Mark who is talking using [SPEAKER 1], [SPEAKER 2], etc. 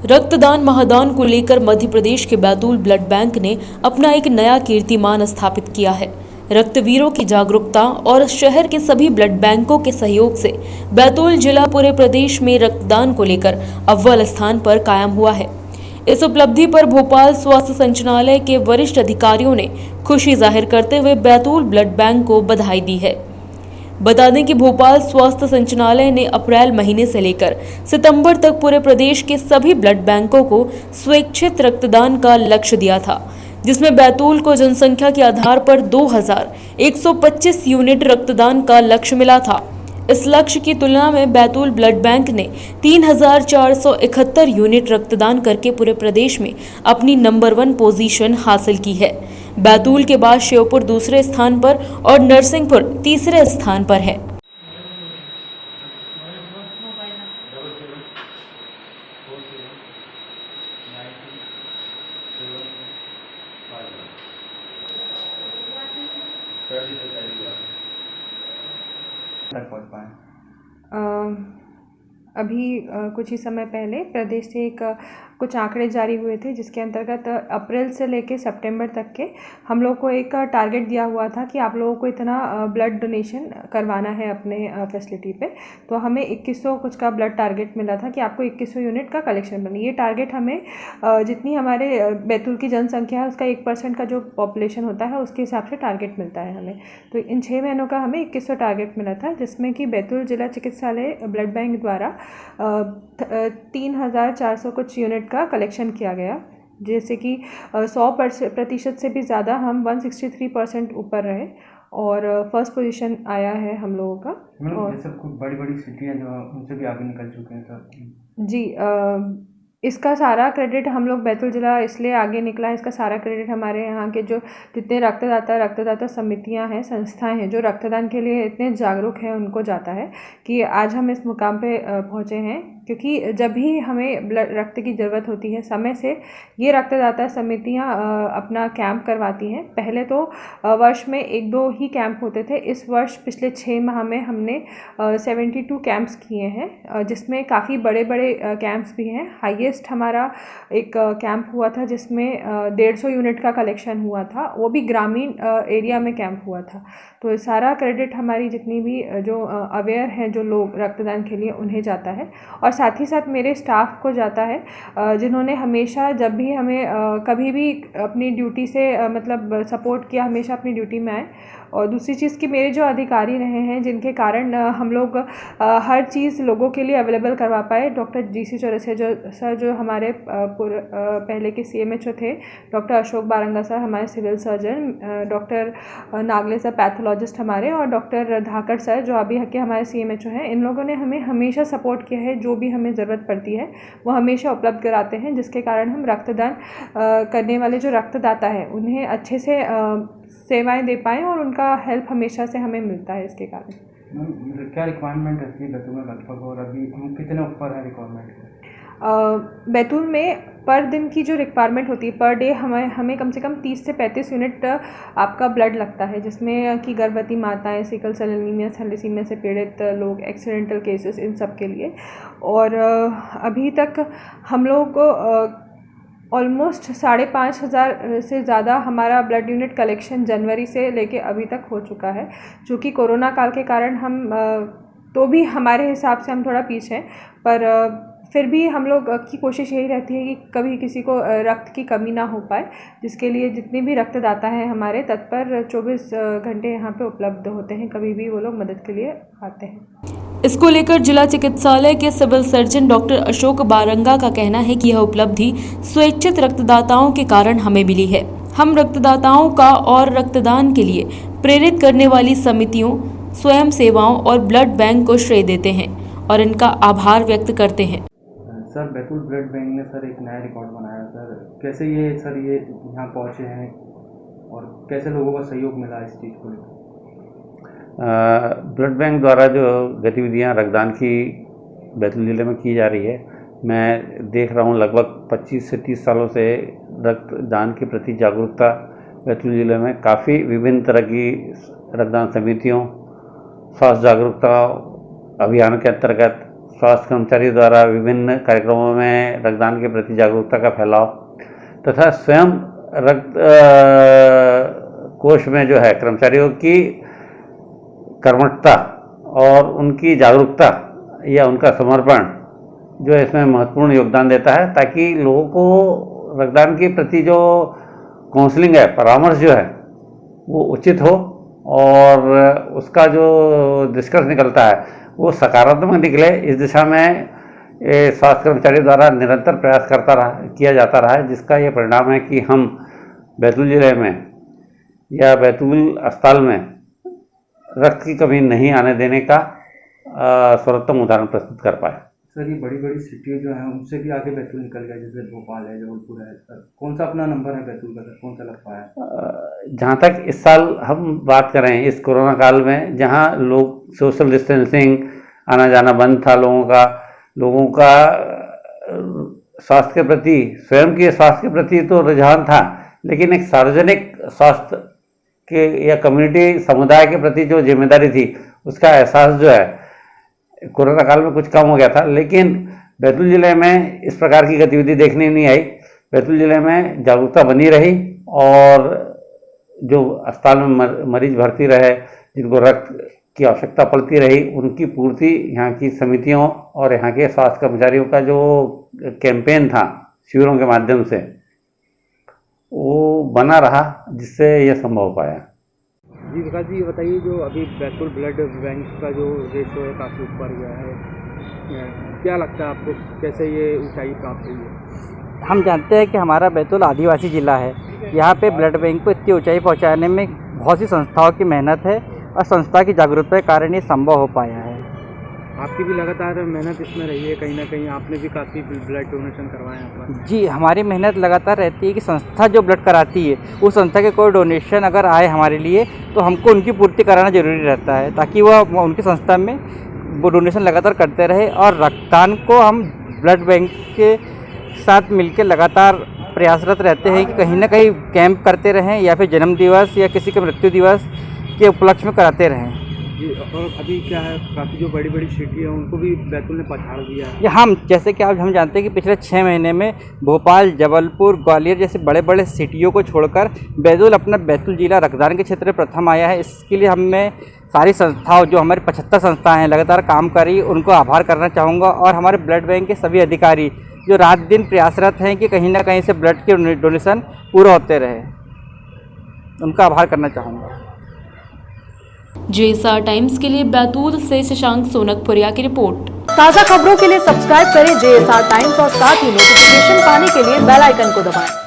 [SPEAKER 1] रक्तदान महादान को लेकर मध्य प्रदेश के बैतूल ब्लड बैंक ने अपना एक नया कीर्तिमान स्थापित किया है। रक्तवीरों की जागरूकता और शहर के सभी ब्लड बैंकों के सहयोग से बैतूल जिला पूरे प्रदेश में रक्तदान को लेकर अव्वल स्थान पर कायम हुआ है। इस उपलब्धि पर भोपाल स्वास्थ्य संचालनालय के वरिष्ठ अधिकारियों ने खुशी जाहिर करते हुए बैतूल ब्लड बैंक को बधाई दी है। बता दें कि भोपाल स्वास्थ्य संचालनालय ने अप्रैल महीने से लेकर सितंबर तक पूरे प्रदेश के सभी ब्लड बैंकों को स्वैच्छिक रक्तदान का लक्ष्य दिया था, जिसमें बैतूल को जनसंख्या के आधार पर 2125 यूनिट रक्तदान का लक्ष्य मिला था। इस लक्ष्य की तुलना में बैतूल ब्लड बैंक ने 3471 यूनिट रक्तदान करके पूरे प्रदेश में अपनी नंबर 1 पोजीशन हासिल की है। बैतूल के बाद श्योपुर दूसरे स्थान पर और नरसिंहपुर तीसरे स्थान पर है।
[SPEAKER 2] अभी कुछ ही समय पहले प्रदेश से कुछ आंकड़े जारी हुए थे, जिसके अंतर्गत अप्रैल से लेकर सितंबर तक के हम लोग को एक टारगेट दिया हुआ था कि आप लोगों को इतना ब्लड डोनेशन करवाना है अपने फैसिलिटी पे। तो हमें 2100 कुछ का ब्लड टारगेट मिला था कि आपको 2100 यूनिट का कलेक्शन बने। ये टारगेट हमें जितनी हमारे बैतूल की जनसंख्या है उसका 1% का जो पॉपुलेशन होता है उसके हिसाब से टारगेट मिलता है हमें। तो इन 6 महीनों का हमें 2100 टारगेट मिला था, जिसमें कि बैतूल जिला चिकित्सालय ब्लड बैंक द्वारा 3400 कुछ यूनिट का कलेक्शन किया गया, जैसे कि 100% से भी ज़्यादा हम 163% ऊपर रहे और फर्स्ट पोजीशन आया है हम लोगों का। और
[SPEAKER 3] जैसे कुछ बड़ी सिटी हैं जो उनसे भी आगे निकल चुके हैं सर
[SPEAKER 2] जी। इसका सारा क्रेडिट हम लोग बैतूल जिला इसलिए आगे निकला है, इसका सारा क्रेडिट हमारे यहाँ के जो जितने रक्तदाता समितियाँ हैं, संस्थाएं हैं जो रक्तदान के लिए इतने जागरूक हैं उनको जाता है कि आज हम इस मुकाम पे पहुँचे हैं। क्योंकि जब भी हमें रक्त की ज़रूरत होती है समय से ये रक्तदाता समितियाँ अपना कैंप करवाती हैं। पहले तो वर्ष में 1-2 ही कैंप होते थे। इस वर्ष पिछले 6 माह में हमने 72 कैंप्स किए हैं, जिसमें काफ़ी बड़े बड़े कैंप्स भी हैं। हाईएस्ट हमारा एक कैंप हुआ था जिसमें 150 यूनिट का कलेक्शन हुआ था, वो भी ग्रामीण एरिया में कैंप हुआ था। तो सारा क्रेडिट हमारी जितनी भी जो अवेयर हैं जो लोग रक्तदान के लिए उन्हें जाता है, और साथ ही साथ मेरे स्टाफ को जाता है जिन्होंने हमेशा जब भी हमें कभी भी अपनी ड्यूटी से मतलब सपोर्ट किया, हमेशा अपनी ड्यूटी में आए। और दूसरी चीज़ कि मेरे जो अधिकारी रहे हैं जिनके कारण हम लोग हर चीज़ लोगों के लिए अवेलेबल करवा पाए। डॉक्टर GC चौरसिया जो हमारे पहले के CMHO थे, डॉक्टर अशोक बारंगा सर हमारे civil surgeon, doctor Nagle sir pathologist हमारे, और डॉक्टर धाकड़ सर जो अभी के हमारे CMHO हैं। इन लोगों ने हमें हमेशा सपोर्ट किया है। जो भी हमें ज़रूरत पड़ती है वो हमेशा उपलब्ध कराते हैं, जिसके कारण हम रक्तदान करने वाले जो रक्तदाता हैं उन्हें अच्छे से सेवाएं दे पाएँ और उनका हेल्प हमेशा से हमें मिलता है इसके कारण।
[SPEAKER 3] क्या रिक्वायरमेंट रहती है बैतूल में लगभग, और अभी हम कितने ऊपर है रिक्वायरमेंट?
[SPEAKER 2] बैतूल में पर दिन की जो रिक्वायरमेंट होती है पर डे हमें कम से कम 30 से 35 यूनिट आपका ब्लड लगता है, जिसमें कि गर्भवती माताएं, सिकल सेल एनीमिया, थैलेसीमिया से पीड़ित लोग, एक्सीडेंटल केसेस, इन सब के लिए। और अभी तक हम लोग ऑलमोस्ट 5,500 से ज़्यादा हमारा ब्लड यूनिट कलेक्शन जनवरी से लेके अभी तक हो चुका है। चूँकि कोरोना काल के कारण हम तो भी हमारे हिसाब से हम थोड़ा पीछे हैं, पर फिर भी हम लोग की कोशिश यही रहती है कि कभी किसी को रक्त की कमी ना हो पाए, जिसके लिए जितने भी रक्तदाता हैं हमारे तत्पर 24 घंटे यहाँ पे उपलब्ध होते हैं। कभी भी वो लोग मदद के लिए आते हैं।
[SPEAKER 1] इसको लेकर जिला चिकित्सालय के सिविल सर्जन डॉक्टर अशोक बारंगा का कहना है कि यह उपलब्धि स्वैच्छिक रक्तदाताओं के कारण हमें मिली है। हम रक्तदाताओं का और रक्तदान के लिए प्रेरित करने वाली समितियों, स्वयं सेवाओं और ब्लड बैंक को श्रेय देते हैं और इनका आभार व्यक्त करते हैं।
[SPEAKER 3] सर बैतूल ब्लड बैंक ने सर एक नया रिकॉर्ड बनाया सर, कैसे ये यहाँ पहुँचे हैं और कैसे लोगों का सहयोग मिला इस चीज़ को लेकर?
[SPEAKER 4] ब्लड बैंक द्वारा जो गतिविधियाँ रक्तदान की बैतूल ज़िले में की जा रही है, मैं देख रहा हूँ लगभग 25 से 30 सालों से रक्तदान के प्रति जागरूकता बैतूल ज़िले में काफ़ी विभिन्न तरह की रक्तदान समितियों, स्वास्थ्य जागरूकता अभियान के अंतर्गत स्वास्थ्य कर्मचारी द्वारा विभिन्न कार्यक्रमों में रक्तदान के प्रति जागरूकता का फैलाव तथा स्वयं रक्त कोष में जो है कर्मचारियों की कर्मठता और उनकी जागरूकता या उनका समर्पण जो है इसमें महत्वपूर्ण योगदान देता है, ताकि लोगों को रक्तदान के प्रति जो काउंसलिंग है, परामर्श जो है वो उचित हो और उसका जो निष्कर्ष निकलता है वो सकारात्मक निकले। इस दिशा में स्वास्थ्य कर्मचारी द्वारा निरंतर प्रयास किया जाता रहा है, जिसका ये परिणाम है कि हम बैतूल जिले में या बैतूल अस्पताल में रक्त की कमी नहीं आने देने का सर्वोत्तम उदाहरण प्रस्तुत कर पाए।
[SPEAKER 3] सर, ये बड़ी बड़ी सिटी जो हैं उनसे भी आगे बैतूल निकल गया, जैसे भोपाल है, जबलपुर है। सर, कौन सा अपना नंबर है बैतूल का, सर कौन सा लग पाया?
[SPEAKER 4] जहाँ तक इस साल हम बात करें इस कोरोना काल में, जहाँ लोग सोशल डिस्टेंसिंग, आना जाना बंद था लोगों का स्वास्थ्य के प्रति, स्वयं के स्वास्थ्य के प्रति तो रुझान था, लेकिन एक सार्वजनिक स्वास्थ्य के या कम्युनिटी समुदाय के प्रति जो जिम्मेदारी थी उसका एहसास जो है कोरोना काल में कुछ कम हो गया था। लेकिन बैतूल जिले में इस प्रकार की गतिविधि देखने नहीं आई। बैतूल जिले में जागरूकता बनी रही और जो अस्पताल में मरीज भर्ती रहे, जिनको रक्त की आवश्यकता पड़ती रही, उनकी पूर्ति यहाँ की समितियों और यहाँ के स्वास्थ्य कर्मचारियों का जो कैंपेन था शिविरों के माध्यम से, वो बना रहा, जिससे यह संभव हो पाया।
[SPEAKER 3] जी विकास जी, बताइए, जो अभी बैतूल ब्लड बैंक का जो रेशो है काफ़ी ऊपर गया है, क्या लगता है आपको, कैसे ये ऊंचाई प्राप्त हुई है?
[SPEAKER 5] हम जानते हैं कि हमारा बैतूल आदिवासी ज़िला है। यहाँ पे ब्लड बैंक को इतनी ऊंचाई पहुँचाने में बहुत सी संस्थाओं की मेहनत है और संस्था की जागरूकता के कारण ये संभव हो पाया है।
[SPEAKER 3] आपकी भी लगातार मेहनत इसमें रही है, कहीं ना कहीं आपने भी काफ़ी ब्लड डोनेशन करवाए यहाँ पर।
[SPEAKER 5] जी, हमारी मेहनत लगातार रहती है कि संस्था जो ब्लड कराती है उस संस्था के कोई डोनेशन अगर आए हमारे लिए तो हमको उनकी पूर्ति कराना ज़रूरी रहता है, ताकि वह उनकी संस्था में वो डोनेशन लगातार करते रहे। और रक्तदान को हम ब्लड बैंक के साथ मिलकर लगातार प्रयासरत रहते हैं कि कहीं ना कहीं कैंप करते रहें या फिर जन्म दिवस या किसी के मृत्यु दिवस के उपलक्ष्य में कराते रहें।
[SPEAKER 3] जी, और अभी क्या है, काफ़ी जो बड़ी बड़ी सिटी है उनको भी बैतूल ने पछाड़ दिया है।
[SPEAKER 5] या हम जैसे कि आज हम जानते हैं कि पिछले 6 महीने में भोपाल, जबलपुर, ग्वालियर जैसे बड़े बड़े सिटियों को छोड़कर बैतूल जिला रक्तदान के क्षेत्र में प्रथम आया है। इसके लिए हमें सारी संस्थाओं, जो हमारी 75 संस्थाएं हैं लगातार काम कर रही, उनको आभार करना चाहूँगा। और हमारे ब्लड बैंक के सभी अधिकारी जो रात दिन प्रयासरत हैं कि कहीं ना कहीं से ब्लड के डोनेशन पूरा होते रहे, उनका आभार करना चाहूँगा।
[SPEAKER 1] JSR टाइम्स के लिए बैतूल से शशांक सोनकपुरिया की रिपोर्ट।
[SPEAKER 6] ताज़ा खबरों के लिए सब्सक्राइब करें JSR टाइम्स और साथ ही नोटिफिकेशन पाने के लिए बेल आइकन को दबाएं।